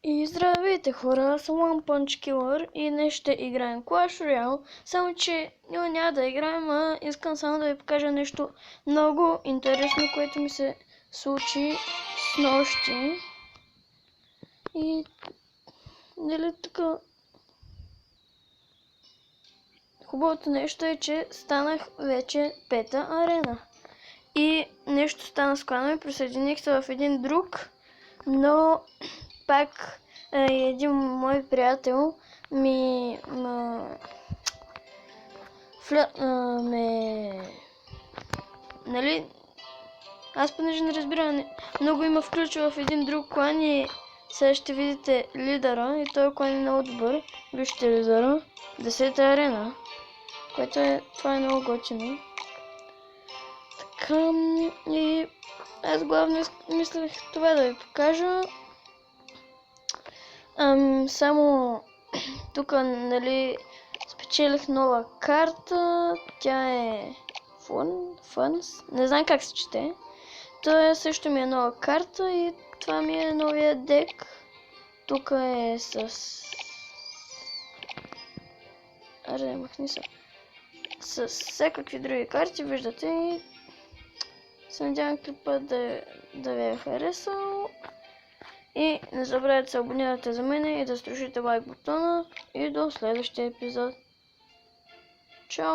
И здравейте хора, аз съм One Punch Killer и днес ще играем Clash Royale, само че няма да играем, а искам само да ви покажа нещо много интересно, което ми се случи с нощи. И нали така, хубавото нещо е, че станах вече пета арена. И нещо стана с клана ми, присъединих се в един друг, но пак един мой приятел нали, аз понеже не разбирам, много има включва в един друг клан и сега ще видите лидера и този клан е много добър. Вижте лидера, 10-та арена, това е много готино. Така, и аз главно мислех това да ви покажа. Само тук, нали, спечелих нова карта, тя е Funds, не знам как се чете. Това също ми е нова карта и това ми е новия дек. Тук е с всякакви други карти, виждате, и се надявам клипа да ви е харесал. И не забравяйте да се абонирате за мен и да струшите лайк бутона. И до следващия епизод. Чао!